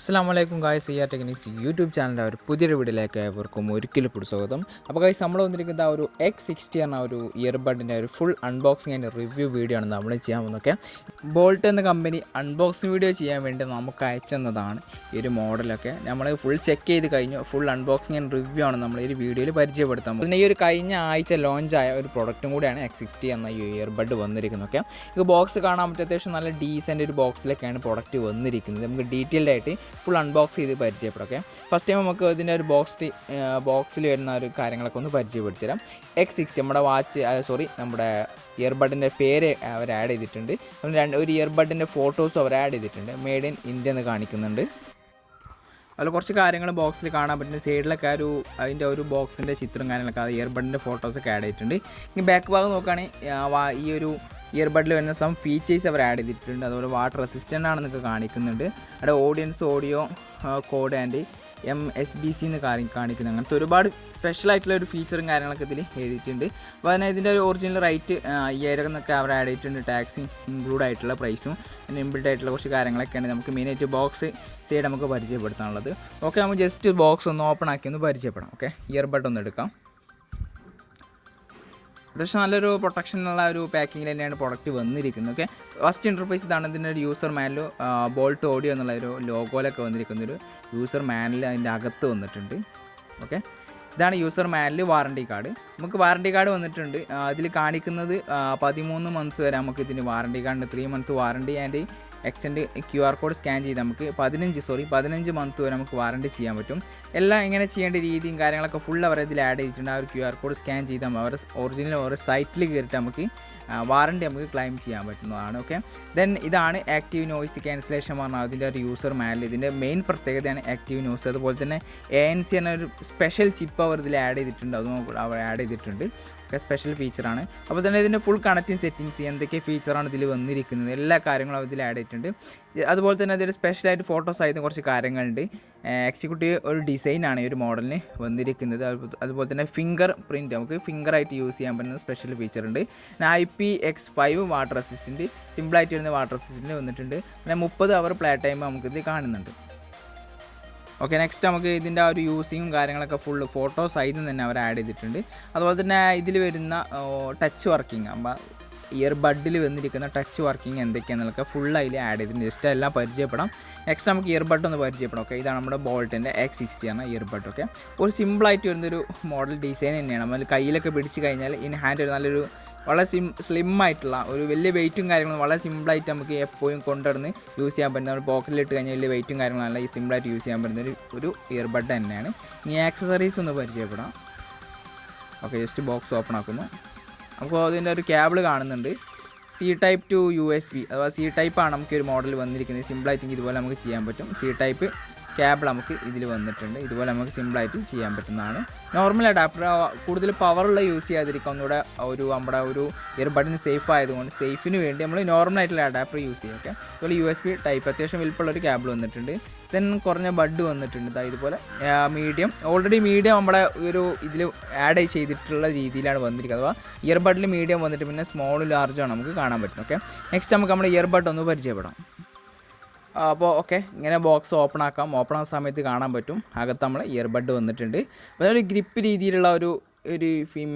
അസ്സലാമലൈക്കും guys, techniques YouTube ചാനലിൻ്റെ ഒരു പുതിയൊരു വീഡിയോയിലേക്ക് ഏവർക്കും ഒരിക്കലും കൂടി സ്വാഗതം. അപ്പോൾ ഗായ്സ്, നമ്മൾ വന്നിരിക്കുന്ന ഒരു X60 എന്ന ഒരു ഇയർബഡിൻ്റെ ഒരു full unboxing and review video ആണ് നമ്മൾ ചെയ്യാൻ പോകുന്നതൊക്കെ. ബോൾട്ട് എന്ന കമ്പനി അൺബോക്സിങ് വീഡിയോ ചെയ്യാൻ വേണ്ടി നമുക്ക് അയച്ചെന്നതാണ് ഈ ഒരു മോഡലൊക്കെ. നമ്മൾ ഫുൾ ചെക്ക് ചെയ്ത് കഴിഞ്ഞു. ഫുൾ അൺബോക്സിങ് ആൻഡ് റിവ്യൂ ആണ് നമ്മൾ ഈ ഒരു വീഡിയോയിൽ പരിചയപ്പെടുത്താൻ. പിന്നെ ഈ ഒരു കഴിഞ്ഞ ആഴ്ച ലോഞ്ചായ ഒരു പ്രൊഡക്റ്റും കൂടിയാണ് X60 എന്ന ഈ ഇയർബഡ് വന്നിരിക്കുന്നതൊക്കെ. ഇത് ബോക്സ് കാണാൻ പറ്റിയ അത്യാവശ്യം നല്ല ഡീസൻ്റ് ഒരു ബോക്സിലൊക്കെയാണ് പ്രൊഡക്റ്റ് വന്നിരിക്കുന്നത്. നമുക്ക് ഡീറ്റെയിൽഡ് ആയിട്ട് ഫുൾ അൺബോക്സ് ചെയ്ത് പരിചയപ്പെടാം. ഓക്കെ, ഫസ്റ്റ് ടൈം നമുക്ക് ഇതിൻ്റെ ഒരു ബോക്സിൽ വരുന്ന ഒരു കാര്യങ്ങളൊക്കെ ഒന്ന് പരിചയപ്പെടുത്തി തരാം. X60 നമ്മുടെ നമ്മുടെ ഇയർബഡിൻ്റെ പേര് അവർ ആഡ് ചെയ്തിട്ടുണ്ട്. ഒരു ഇയർബഡിൻ്റെ ഫോട്ടോസും അവർ ആഡ് ചെയ്തിട്ടുണ്ട്. മെയ്ഡ് ഇൻ ഇന്ത്യ എന്ന് കാണിക്കുന്നുണ്ട്. അതിൽ കുറച്ച് കാര്യങ്ങൾ ബോക്സിൽ കാണാൻ പറ്റുന്ന സൈഡിലൊക്കെ അതിൻ്റെ ഒരു ബോക്സിൻ്റെ ചിത്രം കാര്യങ്ങളൊക്കെ ഇയർബഡിൻ്റെ ഫോട്ടോസൊക്കെ ആഡ് ചെയ്തിട്ടുണ്ട്. ഇനി ബാക്ക് ഭാഗം നോക്കുകയാണെങ്കിൽ ഈ ഒരു ഇയർബഡിൽ വരുന്ന സം ഫീച്ചേഴ്സ് അവർ ആഡ് ചെയ്തിട്ടുണ്ട്. അതുപോലെ വാട്ടർ റെസിസ്റ്റൻ്റ് ആണെന്നൊക്കെ കാണിക്കുന്നുണ്ട്. അവിടെ ഓഡിയോ കോഡ് ആൻഡ് MSBC എന്ന് കാണിക്കുന്നത്. അങ്ങനത്തെ ഒരുപാട് സ്പെഷ്യലായിട്ടുള്ള ഒരു ഫീച്ചറും കാര്യങ്ങളൊക്കെ ഇതിൽ എഴുതിയിട്ടുണ്ട്. അപ്പോൾ അതിന് ഇതിൻ്റെ ഒരു ഒറിജിനൽ റേറ്റ് 5000 എന്നൊക്കെ അവർ ആഡ് ചെയ്തിട്ടുണ്ട്. ടാക്സി ഇൻക്ലൂഡ് ആയിട്ടുള്ള പ്രൈസും പിന്നെ ഇൻബിൽഡ് ആയിട്ടുള്ള കുറച്ച് കാര്യങ്ങളൊക്കെയാണ് നമുക്ക് മെയിനായിട്ട് ബോക്സ് സൈഡ് നമുക്ക് പരിചയപ്പെടുത്താനുള്ളത്. ഓക്കെ, നമുക്ക് ജസ്റ്റ് ബോക്സ് ഒന്ന് ഓപ്പൺ ആക്കി ഒന്ന് പരിചയപ്പെടാം. ഓക്കെ, ഇയർബഡ് ഒന്ന് എടുക്കാം. അത്യാവശ്യം നല്ലൊരു പ്രൊട്ടക്ഷനുള്ള ഒരു പാക്കിങ്ങിൽ തന്നെയാണ് പ്രൊഡക്റ്റ് വന്നിരിക്കുന്നത്. ഓക്കെ, ഫസ്റ്റ് ഇൻ്റർഫേസ് ഇതാണ്. ഇതിൻ്റെ ഒരു യൂസർ മാനുവൽ ബോൾട്ട് ഓഡിയോ എന്നുള്ള ഒരു ലോഗോയിലൊക്കെ വന്നിരിക്കുന്നൊരു യൂസർ മാനുവൽ അതിൻ്റെ അകത്ത് വന്നിട്ടുണ്ട്. ഓക്കെ, ഇതാണ് യൂസർ മാനുവൽ. വാറണ്ടി കാർഡ് നമുക്ക് വാറണ്ടി കാർഡ് വന്നിട്ടുണ്ട്. ഇതിൽ കാണിക്കുന്നത് 13 മന്ത്സ് വരെ നമുക്ക് ഇതിന് വാറണ്ടി കാർഡിന് 3 month warranty and extend QR code scan ചെയ്ത് നമുക്ക് 15 മന്ത് വരെ നമുക്ക് വാറണ്ടി ചെയ്യാൻ പറ്റും. എല്ലാം ഇങ്ങനെ ചെയ്യേണ്ട രീതിയും കാര്യങ്ങളൊക്കെ ഫുൾ അവർ ഇതിൽ ആഡ് ചെയ്തിട്ടുണ്ട്. ആ ഒരു QR കോഡ് സ്കാൻ ചെയ്ത് അവരുടെ ഒറിജിനൽ ഒരു സൈറ്റിൽ കയറിയിട്ട് നമുക്ക് വാറണ്ടി നമുക്ക് ക്ലെയിം ചെയ്യാൻ പറ്റുന്നതാണ്. ഓക്കെ, ദെൻ ഇതാണ് ആക്റ്റീവ് നോയ്സ് ക്യാൻസലേഷൻ പറഞ്ഞാൽ അതിൻ്റെ ഒരു യൂസർ മാനുവൽ. ഇതിൻ്റെ മെയിൻ പ്രത്യേകതയാണ് ആക്റ്റീവ് നോയ്സ്. അതുപോലെ തന്നെ ANC എന്ന ഒരു സ്പെഷ്യൽ ചിപ്പ് അവർ ഇതിൽ ആഡ് ചെയ്തിട്ടുണ്ട്. അതും അവർ ആഡ് ചെയ്തിട്ടുണ്ട്. ഒക്കെ സ്പെഷ്യൽ ഫീച്ചറാണ്. അപ്പോൾ തന്നെ ഇതിൻ്റെ ഫുൾ കണക്റ്റിംഗ് സെറ്റിങ്സ് എന്തൊക്കെ ഫീച്ചറാണ് ഇതിൽ വന്നിരിക്കുന്നത് എല്ലാ കാര്യങ്ങളും ഇതിൽ ആഡ് ചെയ്തിട്ടുണ്ട്. അതുപോലെ തന്നെ അതിൽ സ്പെഷ്യലായിട്ട് ഫോട്ടോസ് ആയിട്ട് കുറച്ച് കാര്യങ്ങളുണ്ട്. എക്സിക്യൂട്ടീവ് ഒരു ഡിസൈനാണ് ഈ ഒരു മോഡലിന് വന്നിരിക്കുന്നത്. അതുപോലെ തന്നെ ഫിംഗർ പ്രിൻറ്റ് നമുക്ക് ഫിംഗറായിട്ട് യൂസ് ചെയ്യാൻ പറ്റുന്ന സ്പെഷ്യൽ ഫീച്ചറുണ്ട്. പിന്നെ IPX5 വാട്ടർ അസിസ്റ്റൻറ്റ് സിമ്പിളായിട്ട് വരുന്ന വാട്ടർ അസിസ്റ്റൻറ്റ് വന്നിട്ടുണ്ട്. പിന്നെ 30 അവർ പ്ലേ ടൈം നമുക്കിതിൽ കാണുന്നുണ്ട്. ഓക്കെ, നെക്സ്റ്റ് നമുക്ക് ഇതിൻ്റെ ആ ഒരു യൂസിങ്ങും കാര്യങ്ങളൊക്കെ ഫുള്ള് ഫോട്ടോസ് ആയിട്ട് തന്നെ അവർ ആഡ് ചെയ്തിട്ടുണ്ട്. അതുപോലെ തന്നെ ഇതിൽ വരുന്ന ടച്ച് വർക്കിംഗ് ഇയർബഡിൽ വന്നിരിക്കുന്ന ടച്ച് വർക്കിംഗ് എന്തൊക്കെയാണെന്നൊക്കെ ഫുൾ അതിൽ ആഡ് ചെയ്തിട്ടുണ്ട്. ജസ്റ്റ് എല്ലാം പരിചയപ്പെടാം. നെക്സ്റ്റ് നമുക്ക് ഇയർബഡ് ഒന്ന് പരിചയപ്പെടാം. ഓക്കെ, ഇതാണ് നമ്മുടെ ബോൾട്ടിൻ്റെ X60 ആണ് ഇയർബഡ്. ഓക്കെ, ഒരു സിമ്പിളായിട്ട് വരുന്നൊരു മോഡൽ ഡിസൈൻ തന്നെയാണ്. നമ്മൾ കയ്യിലൊക്കെ പിടിച്ച് കഴിഞ്ഞാൽ ഇൻ ഹാൻഡ് ഒരു നല്ലൊരു വളരെ സ്ലിം ആയിട്ടുള്ള ഒരു വലിയ വെയിറ്റും കാര്യങ്ങളും വളരെ സിമ്പിളായിട്ട് നമുക്ക് എപ്പോഴും കൊണ്ടുവന്ന് യൂസ് ചെയ്യാൻ പറ്റുന്ന നമ്മൾ പോക്കറ്റിലിട്ട് കഴിഞ്ഞാൽ വലിയ വെയിറ്റും കാര്യങ്ങളല്ല ഈ സിമ്പിളായിട്ട് യൂസ് ചെയ്യാൻ പറ്റുന്ന ഒരു ഇയർബഡ് തന്നെയാണ്. ഇനി ആക്സസറീസ് ഒന്ന് പരിചയപ്പെടാം. ഓക്കെ, ജസ്റ്റ് ബോക്സ് ഓപ്പൺ ആക്കുന്നു. നമുക്ക് അതിൻ്റെ ഒരു കേബിൾ കാണുന്നുണ്ട്. C ടൈപ്പ് ടു USB അഥവാ C ടൈപ്പാണ് നമുക്ക് ഒരു മോഡൽ വന്നിരിക്കുന്നത്. സിമ്പിളായിട്ട് ഇതുപോലെ നമുക്ക് ചെയ്യാൻ പറ്റും. C ടൈപ്പ് കേബിൾ നമുക്ക് ഇതിൽ വന്നിട്ടുണ്ട്. ഇതുപോലെ നമുക്ക് സിമ്പിളായിട്ട് ചെയ്യാൻ പറ്റുന്നതാണ്. നോർമൽ അഡാപ്റ്റർ കൂടുതൽ പവറുള്ള യൂസ് ചെയ്യാതിരിക്കുക ഒന്നുകൂടെ നമ്മുടെ ഒരു ഇയർബഡിന് സേഫ് ആയതുകൊണ്ട് സേഫിന് വേണ്ടി നമ്മൾ നോർമലായിട്ടുള്ള അഡാപ്റ്റർ യൂസ് ചെയ്യും. ഓക്കെ, അതുപോലെ USB ടൈപ്പ് അത്യാവശ്യം വലിപ്പമുള്ളൊരു കേബിൾ വന്നിട്ടുണ്ട്. ദെൻ കുറഞ്ഞ ബഡ് വന്നിട്ടുണ്ട്. ഇതുപോലെ ഓൾറെഡി മീഡിയം നമ്മുടെ ഒരു ഇതിൽ ആഡ് ചെയ്തിട്ടുള്ള രീതിയിലാണ് വന്നിരിക്കുന്നത്. അഥവാ ഇയർബഡിൽ മീഡിയം വന്നിട്ട് പിന്നെ സ്മോളും ലാർജുമാണ് നമുക്ക് കാണാൻ പറ്റും. ഓക്കെ, നെക്സ്റ്റ് നമുക്ക് നമ്മുടെ ഇയർബഡ് ഒന്ന് പരിചയപ്പെടാം. അപ്പോൾ ഓക്കെ, ഇങ്ങനെ ബോക്സ് ഓപ്പൺ ആക്കാം. ഓപ്പൺ ആകുന്ന സമയത്ത് കാണാൻ പറ്റും അകത്ത് നമ്മൾ ഇയർബഡ് വന്നിട്ടുണ്ട്. അപ്പോൾ ഒരു ഗ്രിപ്പ് രീതിയിലുള്ള ഒരു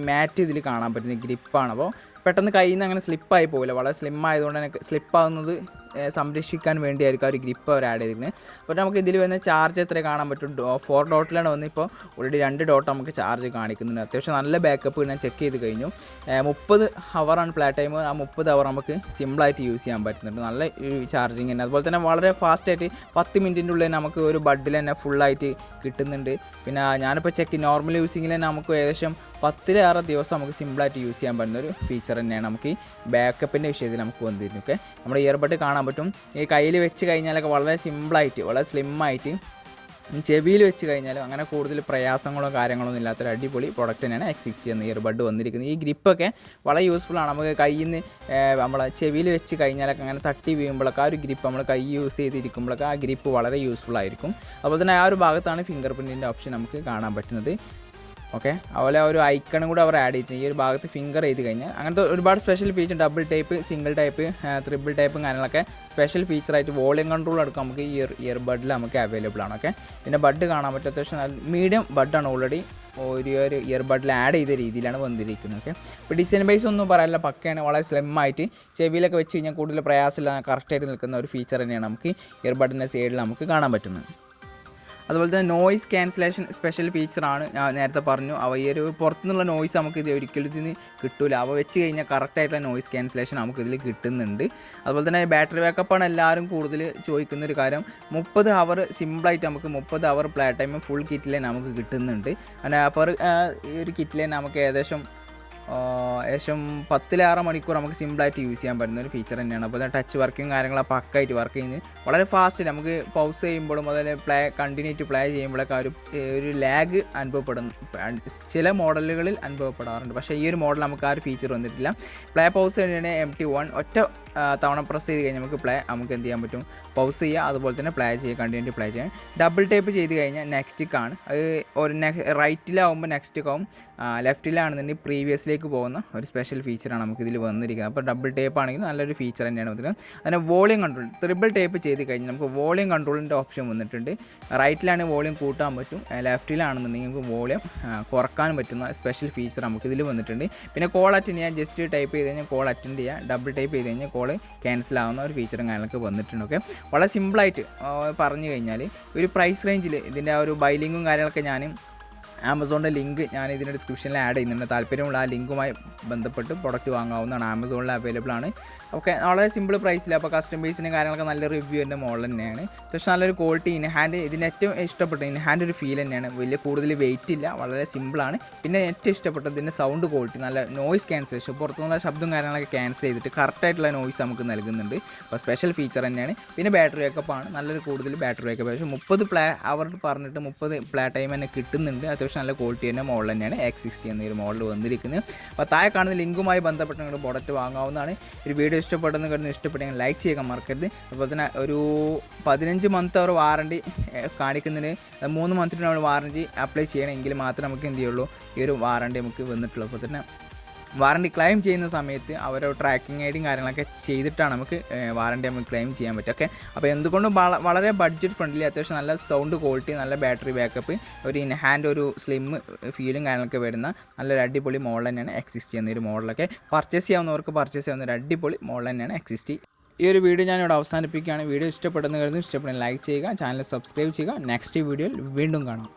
മാറ്റ് ഇതിൽ കാണാൻ പറ്റുന്ന ഗ്രിപ്പാണ്. അപ്പോൾ പെട്ടെന്ന് കയ്യിൽ നിന്ന് അങ്ങനെ സ്ലിപ്പായി പോകില്ല. വളരെ സ്ലിം ആയതുകൊണ്ട് തന്നെ സ്ലിപ്പാകുന്നത് സംരക്ഷിക്കാൻ വേണ്ടിയായിരിക്കും ആ ഒരു ഗ്രിപ്പ് അവർ ആഡ് ചെയ്തിരിക്കുന്നത്. അപ്പോൾ നമുക്ക് ഇതിൽ വരുന്ന ചാർജ് എത്ര കാണാൻ പറ്റും. 4 ഡോട്ടിലാണ് വന്ന് ഇപ്പോൾ ഓൾറെഡി 2 ഡോട്ട് നമുക്ക് ചാർജ് കാണിക്കുന്നുണ്ട്. അത്യാവശ്യം നല്ല ബാക്കപ്പ് ഞാൻ ചെക്ക് ചെയ്ത് കഴിഞ്ഞു. 30 ഹവറാണ് പ്ലേ ടൈം. ആ 30 ഹവർ നമുക്ക് സിമ്പിളായിട്ട് യൂസ് ചെയ്യാൻ പറ്റുന്നുണ്ട്. നല്ല ചാർജിങ് തന്നെ. അതുപോലെ തന്നെ വളരെ ഫാസ്റ്റായിട്ട് 10 മിനിറ്റിൻ്റെ ഉള്ളിൽ നമുക്ക് ഒരു ബഡിൽ തന്നെ ഫുള്ളായിട്ട് കിട്ടുന്നുണ്ട്. പിന്നെ ഞാനിപ്പോൾ നോർമൽ യൂസിങ്ങിൽ തന്നെ നമുക്ക് ഏകദേശം 10-6 ദിവസം നമുക്ക് സിമ്പിളായിട്ട് യൂസ് ചെയ്യാൻ പറ്റുന്ന ഒരു ഫീച്ചർ തന്നെയാണ് നമുക്ക് ഈ ബാക്കപ്പിൻ്റെ വിഷയത്തിൽ നമുക്ക് വന്നിരുന്നു. ഓക്കെ, നമ്മുടെ ഇയർബഡ് കാണാൻ പറ്റും. ഈ കയ്യിൽ വെച്ച് കഴിഞ്ഞാലൊക്കെ വളരെ സിമ്പിളായിട്ട് വളരെ സ്ലിമ്മായിട്ട് ചെവിയിൽ വെച്ച് കഴിഞ്ഞാലും അങ്ങനെ കൂടുതൽ പ്രയാസങ്ങളോ കാര്യങ്ങളൊന്നും ഇല്ലാത്തൊരു അടിപൊളി പ്രൊഡക്റ്റ് തന്നെയാണ് X60 എന്ന ഇയർബഡ് വന്നിരിക്കുന്നത്. ഈ ഗ്രിപ്പൊക്കെ വളരെ യൂസ്ഫുള്ളാണ്. നമുക്ക് കയ്യിൽ നിന്ന് നമ്മളെ ചെവിയിൽ വെച്ച് കഴിഞ്ഞാലൊക്കെ അങ്ങനെ തട്ടി വീഴുമ്പോഴൊക്കെ ആ ഒരു ഗ്രിപ്പ് നമ്മൾ കൈ യൂസ് ചെയ്തിരിക്കുമ്പോഴൊക്കെ ആ ഗ്രിപ്പ് വളരെ യൂസ്ഫുൾ ആയിരിക്കും. അതുപോലെ തന്നെ ആ ഒരു ഭാഗത്താണ് ഫിംഗർ പ്രിൻറ്റിൻ്റെ ഓപ്ഷൻ നമുക്ക് കാണാൻ പറ്റുന്നത്. ഓക്കെ. അതുപോലെ ഒരു ഐക്കണും കൂടെ അവർ ആഡ് ചെയ്തിട്ടുണ്ട്. ഈ ഒരു ഭാഗത്ത് ഫിംഗർ ചെയ്ത് കഴിഞ്ഞാൽ അങ്ങനത്തെ ഒരുപാട് special feature, double type, single type, triple ടൈപ്പും കാര്യങ്ങളൊക്കെ സ്പെഷ്യൽ ഫീച്ചറായിട്ട് വോളിയം കൺട്രോൾ അടക്കം നമുക്ക് ഈ ഇയർബഡിൽ നമുക്ക് അവൈലബിൾ ആണ്. ഓക്കെ. ഇതിൻ്റെ ബഡ് കാണാൻ പറ്റും, അത്യാവശ്യം മീഡിയം ബഡാണ് ഓൾറെഡി ഒരു ഇയർബഡിൽ ആഡ് ചെയ്ത രീതിയിലാണ് വന്നിരിക്കുന്നത്. ഓക്കെ. ഇപ്പോൾ ഡിസൈൻ ബേസ് ഒന്നും പറയാനില്ല, പക്കയാണ്, വളരെ സ്ലിമ്മായിട്ട് ചെവിയിലൊക്കെ വെച്ച് കഴിഞ്ഞാൽ കൂടുതൽ പ്രയാസമില്ല, കറക്റ്റായിട്ട് നിൽക്കുന്ന ഒരു ഫീച്ചർ തന്നെയാണ് നമുക്ക് ഇയർബഡിൻ്റെ സൈഡിൽ നമുക്ക് കാണാൻ പറ്റുന്നത്. അതുപോലെ തന്നെ നോയിസ് ക്യാൻസലേഷൻ സ്പെഷ്യൽ ഫീച്ചറാണ്, ഞാൻ നേരത്തെ പറഞ്ഞു. ഈ ഒരു പുറത്തുനിന്നുള്ള നോയിസ് നമുക്ക് ഇത് ഒരിക്കലും ഇതിന് കിട്ടില്ല. വെച്ച് കഴിഞ്ഞാൽ കറക്റ്റായിട്ടുള്ള നോയിസ് ക്യാൻസലേഷൻ നമുക്കിതിൽ കിട്ടുന്നുണ്ട്. അതുപോലെ തന്നെ ബാറ്ററി ബാക്കപ്പാണ് എല്ലാവരും കൂടുതൽ ചോദിക്കുന്നൊരു കാര്യം. 30 അവർ സിമ്പിളായിട്ട് നമുക്ക് 30 അവർ പ്ലേ ടൈം ഫുൾ കിറ്റിൽ നമുക്ക് കിട്ടുന്നുണ്ട്. അങ്ങനെ ഈ ഒരു കിറ്റിൽ നമുക്ക് ഏകദേശം 10-6 മണിക്കൂർ നമുക്ക് സിമ്പിളായിട്ട് യൂസ് ചെയ്യാൻ പറ്റുന്ന ഒരു ഫീച്ചർ തന്നെയാണ്. അപ്പോൾ ടച്ച് വർക്കിങ് കാര്യങ്ങളൊക്കെ പക്കായിട്ട് വർക്ക് ചെയ്യുന്നത് വളരെ ഫാസ്റ്റ്. നമുക്ക് പൗസ് ചെയ്യുമ്പോഴും അതുപോലെ കണ്ടിന്യൂറ്റി പ്ലേ ചെയ്യുമ്പോഴൊക്കെ ഒരു ലാഗ് ചില മോഡലുകളിൽ അനുഭവപ്പെടാറുണ്ട്. പക്ഷേ ഈ ഒരു മോഡൽ നമുക്ക് ആ ഒരു ഫീച്ചർ വന്നിട്ടില്ല. പ്ലേ പൗസ് കഴിഞ്ഞാൽ MT1 ഒറ്റ തവണ പ്രസ് ചെയ്ത് കഴിഞ്ഞാൽ നമുക്ക് എന്ത് ചെയ്യാൻ പറ്റും, പൗസ് ചെയ്യുക, അതുപോലെ തന്നെ പ്ലേ ചെയ്യുക, കണ്ടിന്യൂറ്റി പ്ലേ ചെയ്യാൻ. ഡബിൾ ടൈപ്പ് ചെയ്ത് കഴിഞ്ഞാൽ നെക്സ്റ്റിക്കാണ്. അത് ഒരു റൈറ്റിലാവുമ്പോൾ നെക്സ്റ്റിക്കാവും, ലെഫ്റ്റിലാണെന്നുണ്ടെങ്കിൽ പ്രീവിയസിലേക്ക് പോകുന്ന ഒരു സ്പെഷ്യൽ ഫീച്ചറാണ് നമുക്കിതിൽ വന്നിരിക്കുന്നത്. അപ്പോൾ ഡബിൾ ടൈപ്പ് ആണെങ്കിൽ നല്ലൊരു ഫീച്ചർ തന്നെയാണ് വന്നിരിക്കുന്നത്. അതിന് വോളിയം കൺട്രോൾ ട്രിപ്പിൾ ടൈപ്പ് ചെയ്ത് കഴിഞ്ഞാൽ നമുക്ക് വോളിയം കൺട്രോളിൻ്റെ ഓപ്ഷൻ വന്നിട്ടുണ്ട്. റൈറ്റിലാണെങ്കിൽ വോളിയം കൂട്ടാൻ പറ്റും, ലെഫ്റ്റിലാണെന്നുണ്ടെങ്കിൽ നമുക്ക് വോളിയം കുറക്കാൻ പറ്റുന്ന സ്പെഷ്യൽ ഫീച്ചർ നമുക്കിതിൽ വന്നിട്ടുണ്ട്. പിന്നെ കോൾ അറ്റൻഡ് ചെയ്യാൻ ജസ്റ്റ് ടൈപ്പ് ചെയ്ത് കഴിഞ്ഞാൽ കോൾ അറ്റൻഡ് ചെയ്യുക, ഡബിൾ ടൈപ്പ് ചെയ്ത് കഴിഞ്ഞാൽ കോൾ ക്യാൻസൽ ആവുന്ന ഒരു ഫീച്ചറും കാര്യങ്ങളൊക്കെ വന്നിട്ടുണ്ട്. ഓക്കെ. വളരെ സിമ്പിളായിട്ട് പറഞ്ഞു കഴിഞ്ഞാൽ ഒരു പ്രൈസ് റേഞ്ചിൽ ഇതിൻ്റെ ആ ഒരു ബൈ ലിങ്കും കാര്യങ്ങളൊക്കെ ഞാൻ ആമസോണിൻ്റെ ലിങ്ക് ഞാൻ ഇതിൻ്റെ ഡിസ്ക്രിപ്ഷനിൽ ആഡ് ചെയ്യുന്നുണ്ട്. താല്പര്യമുള്ള ആ ലിങ്കുമായി ബന്ധപ്പെട്ട് പ്രൊഡക്റ്റ് വാങ്ങാവുന്നതാണ്. ആമസോണിൽ അവൈലബിൾ ആണ്. ഓക്കെ. വളരെ സിമ്പിൾ പ്രൈസിൽ, അപ്പോൾ കസ്റ്റമേഴ്സിനും കാര്യങ്ങളൊക്കെ നല്ല റിവ്യൂ എൻ്റെ മോഡൽ തന്നെയാണ്. പക്ഷേ നല്ലൊരു ക്വാളിറ്റി, ഇൻ ഹാൻഡ് ഇതിന് ഏറ്റവും ഇഷ്ടപ്പെട്ടത് ഇൻ ഹാൻഡ് ഒരു ഫീൽ തന്നെയാണ്. വലിയ കൂടുതൽ വെയിറ്റ് ഇല്ല, വളരെ സിമ്പിളാണ്. പിന്നെ ഏറ്റവും ഇഷ്ടപ്പെട്ടത് ഇതിൻ്റെ സൗണ്ട് ക്വാളിറ്റി, നല്ല നോയിസ് ക്യാൻസലേഷൻ, പുറത്തുനിന്നുള്ള ശബ്ദം കാര്യങ്ങളൊക്കെ ക്യാൻസൽ ചെയ്തിട്ട് കറക്റ്റായിട്ടുള്ള നോയിസ് നമുക്ക് നൽകുന്നുണ്ട്. അപ്പോൾ സ്പെഷ്യൽ ഫീച്ചർ തന്നെയാണ്. പിന്നെ ബാറ്ററി ബാക്കപ്പാണ്, നല്ലൊരു കൂടുതൽ ബാറ്ററി ബാക്കപ്പ്. പക്ഷേ 30 പ്ലേ അവർ പറഞ്ഞിട്ട് 30 പ്ലേ ടൈം തന്നെ കിട്ടുന്നുണ്ട്. അത്യാവശ്യം നല്ല ക്വാളിറ്റി തന്നെ മോഡൽ തന്നെയാണ് X60 എന്നൊരു മോഡൽ വന്നിരിക്കുന്നത്. അപ്പോൾ താഴെ കാണുന്ന ലിങ്കുമായി ബന്ധപ്പെട്ട് നിങ്ങൾ പ്രോഡക്റ്റ് വാങ്ങാവുന്നതാണ്. ഒരു വീഡിയോ ഇഷ്ടപ്പെട്ടെന്ന് കരുതുന്നു, ഇഷ്ടപ്പെട്ടെങ്കിൽ ലൈക്ക് ചെയ്യാൻ മറക്കരുത്. അതുപോലെ തന്നെ ഒരു 15 മന്ത് അവർ വാറണ്ടി കാണിക്കുന്നതിന് 3 മന്തിന് നമ്മൾ വാറണ്ടി അപ്ലൈ ചെയ്യണമെങ്കിൽ മാത്രമേ നമുക്ക് എന്ത് ചെയ്യുള്ളൂ, ഈ ഒരു വാറണ്ടി നമുക്ക് വന്നിട്ടുള്ളൂ. അപ്പോൾ തന്നെ വാറണ്ടി ക്ലെയിം ചെയ്യുന്ന സമയത്ത് അവർ ട്രാക്കിംഗ് ഐഡിയും കാര്യങ്ങളൊക്കെ ചെയ്തിട്ടാണ് നമുക്ക് വാറണ്ടി നമുക്ക് ക്ലെയിം ചെയ്യാൻ പറ്റും. ഓക്കെ. അപ്പോൾ എന്തുകൊണ്ടും വളരെ ബഡ്ജറ്റ് ഫ്രണ്ട്ലി, അത്യാവശ്യം നല്ല സൗണ്ട് ക്വാളിറ്റി, നല്ല ബാറ്ററി ബാക്കപ്പ്, ഒരു ഇൻ ഹാൻഡ് ഒരു സ്ലിം ഫീലും കാര്യങ്ങളൊക്കെ വരുന്ന നല്ലൊരു അടിപൊളി മോഡൽ തന്നെയാണ് X60 എന്നൊരു മോഡലൊക്കെ. പർച്ചേസ് ചെയ്യാവുന്നവർക്ക് പർച്ചേസ് ചെയ്യാവുന്ന ഒരു അടിപൊളി മോഡൽ തന്നെയാണ് X60. ഈ ഒരു വീഡിയോ ഞാനിവിടെ അവസാനിപ്പിക്കുകയാണ്. വീഡിയോ ഇഷ്ടപ്പെടുന്ന കരുതുന്നു, ഇഷ്ടപ്പെടുന്ന ലൈക്ക് ചെയ്യുക, ചാനൽ സബ്സ്ക്രൈബ് ചെയ്യുക. നെക്സ്റ്റ് വീഡിയോയിൽ വീണ്ടും കാണാം.